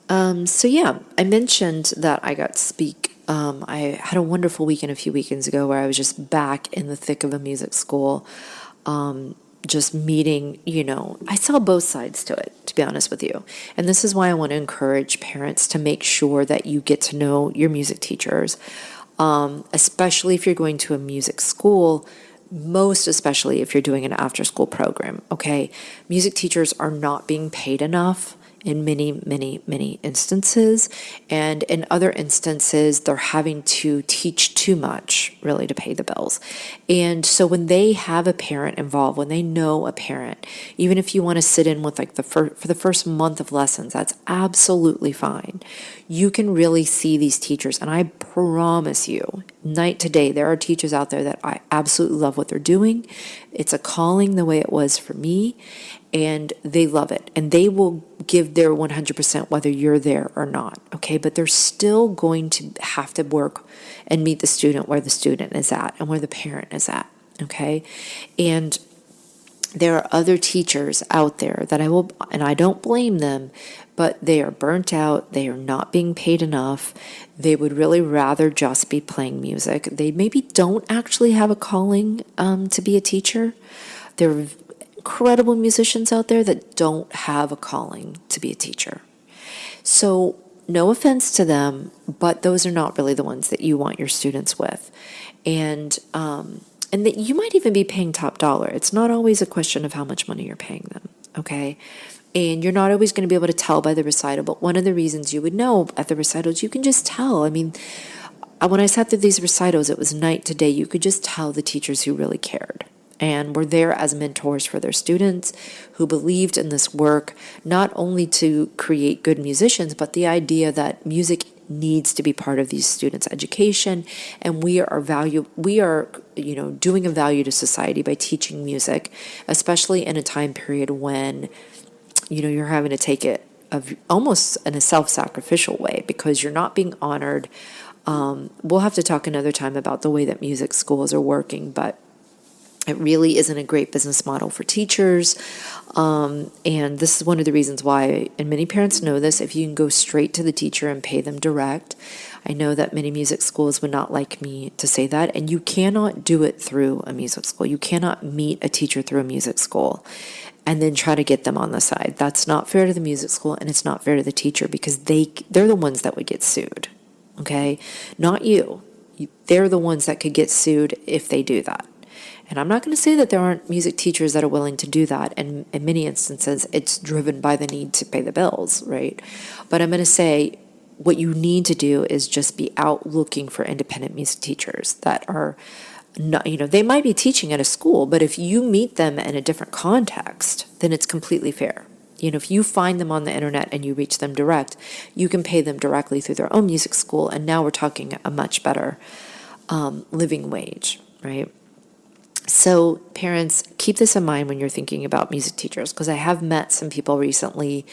So yeah, I mentioned that I got to speak. I had a wonderful weekend a few weekends ago where I was just back in the thick of a music school, just meeting, I saw both sides to it, to be honest with you. And this is why I want to encourage parents to make sure that you get to know your music teachers, especially if you're going to a music school. Most especially if you're doing an after school program, okay? Music teachers are not being paid enough in many, many, many instances. And in other instances, they're having to teach too much, really, to pay the bills. And so when they have a parent involved, when they know a parent, even if you want to sit in with like for the first month of lessons, that's absolutely fine. You can really see these teachers. And I promise you, night to day, there are teachers out there that I absolutely love what they're doing. It's a calling the way it was for me, and they love it. And they will give their 100% whether you're there or not, okay? But they're still going to have to work and meet the student where the student is at and where the parent is at, okay? And there are other teachers out there that and I don't blame them, but they are burnt out. They are not being paid enough. They would really rather just be playing music. They maybe don't actually have a calling to be a teacher. There are incredible musicians out there that don't have a calling to be a teacher. So no offense to them, but those are not really the ones that you want your students with. And that you might even be paying top dollar. It's not always a question of how much money you're paying them, okay? And you're not always going to be able to tell by the recital, but one of the reasons you would know at the recitals, you can just tell. I mean, when I sat through these recitals, it was night to day. You could just tell the teachers who really cared and were there as mentors for their students, who believed in this work, not only to create good musicians, but the idea that music needs to be part of these students' education, and we are doing a value to society by teaching music, especially in a time period when you're having to take it of almost in a self-sacrificial way because you're not being honored. We'll have to talk another time about the way that music schools are working, but it really isn't a great business model for teachers. And this is one of the reasons why, and many parents know this, if you can go straight to the teacher and pay them direct. I know that many music schools would not like me to say that, and you cannot do it through a music school. You cannot meet a teacher through a music school and then try to get them on the side. That's not fair to the music school, and it's not fair to the teacher because they're the ones that would get sued, okay? Not you. They're the ones that could get sued if they do that. And I'm not going to say that there aren't music teachers that are willing to do that. And in many instances, it's driven by the need to pay the bills, right? But I'm going to say what you need to do is just be out looking for independent music teachers that are not, they might be teaching at a school, but if you meet them in a different context, then it's completely fair. If you find them on the internet and you reach them direct, you can pay them directly through their own music school. And now we're talking a much better living wage, right? So parents, keep this in mind when you're thinking about music teachers, because I have met some people recently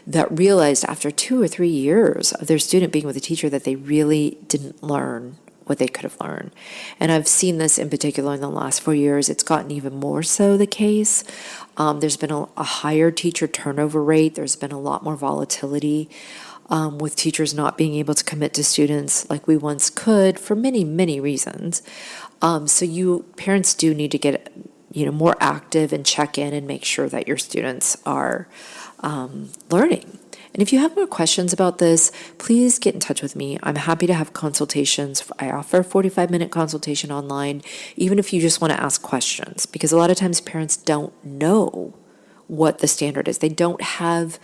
that realized after 2 or 3 years of their student being with a teacher that they really didn't learn what they could have learned. And I've seen this in particular in the last 4 years. It's gotten even more so the case. There's been a higher teacher turnover rate. There's been a lot more volatility with teachers not being able to commit to students like we once could for many, many reasons. So parents do need to get, more active and check in and make sure that your students are learning. And if you have more questions about this, please get in touch with me. I'm happy to have consultations. I offer a 45-minute consultation online, even if you just want to ask questions, because a lot of times parents don't know what the standard is. They don't have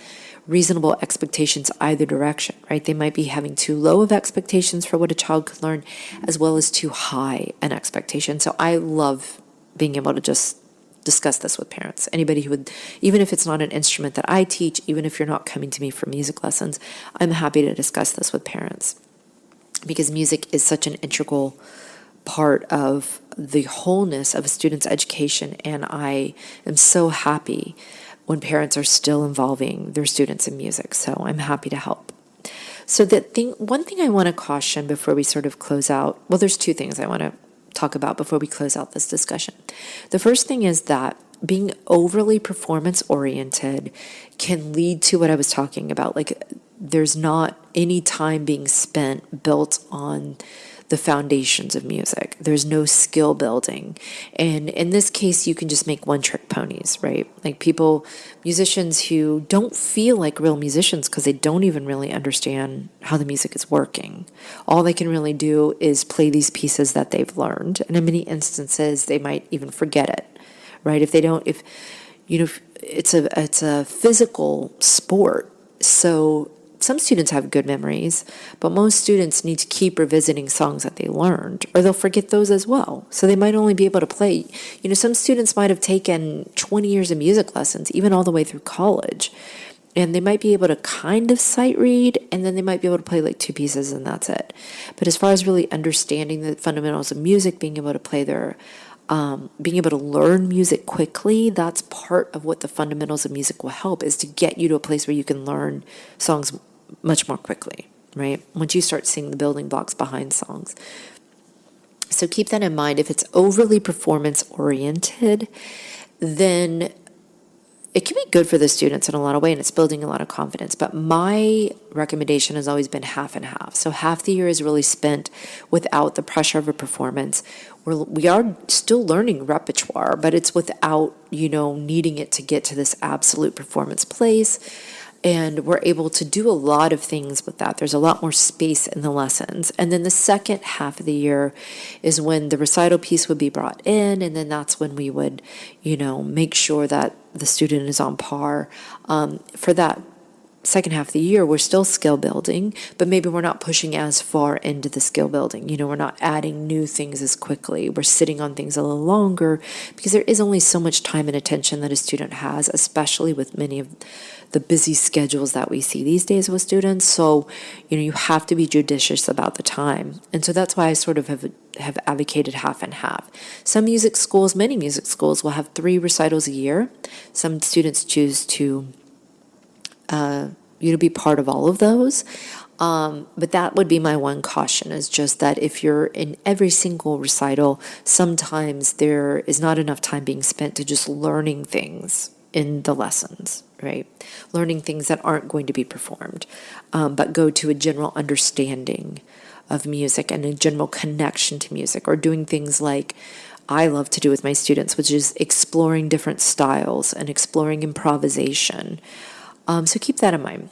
reasonable expectations either direction, right? They might be having too low of expectations for what a child could learn, as well as too high an expectation. So I love being able to just discuss this with parents. Anybody who would, even if it's not an instrument that I teach, even if you're not coming to me for music lessons, I'm happy to discuss this with parents, because music is such an integral part of the wholeness of a student's education. And I am so happy when parents are still involving their students in music. So I'm happy to help. So one thing I want to caution before we sort of close out, well, there's 2 things I want to talk about before we close out this discussion. The first thing is that being overly performance oriented can lead to what I was talking about, like there's not any time being spent built on the foundations of music. There's no skill building. And in this case, you can just make one-trick ponies, right? Like musicians who don't feel like real musicians because they don't even really understand how the music is working. All they can really do is play these pieces that they've learned. And in many instances, they might even forget it, right? It's a physical sport. So some students have good memories, but most students need to keep revisiting songs that they learned, or they'll forget those as well. So they might only be able to play, some students might have taken 20 years of music lessons, even all the way through college, and they might be able to kind of sight read, and then they might be able to play like 2 pieces and that's it. But as far as really understanding the fundamentals of music, being able to learn music quickly, that's part of what the fundamentals of music will help, is to get you to a place where you can learn songs much more quickly, right? Once you start seeing the building blocks behind songs. So keep that in mind. If it's overly performance oriented, then it can be good for the students in a lot of ways, and it's building a lot of confidence. But my recommendation has always been half and half. So half the year is really spent without the pressure of a performance. We are still learning repertoire, but it's without, needing it to get to this absolute performance place. And we're able to do a lot of things with that. There's a lot more space in the lessons. And then the second half of the year is when the recital piece would be brought in. And then that's when we would, make sure that the student is on par. For that second half of the year, we're still skill building, but maybe we're not pushing as far into the skill building. We're not adding new things as quickly. We're sitting on things a little longer because there is only so much time and attention that a student has, especially with many of the busy schedules that we see these days with students. So, you have to be judicious about the time. And so that's why I sort of have advocated half and half. Many music schools will have 3 recitals a year. Some students choose to be part of all of those. But that would be my one caution, is just that if you're in every single recital, sometimes there is not enough time being spent to just learning things in the lessons, right? Learning things that aren't going to be performed, but go to a general understanding of music and a general connection to music, or doing things like I love to do with my students, which is exploring different styles and exploring improvisation. So keep that in mind.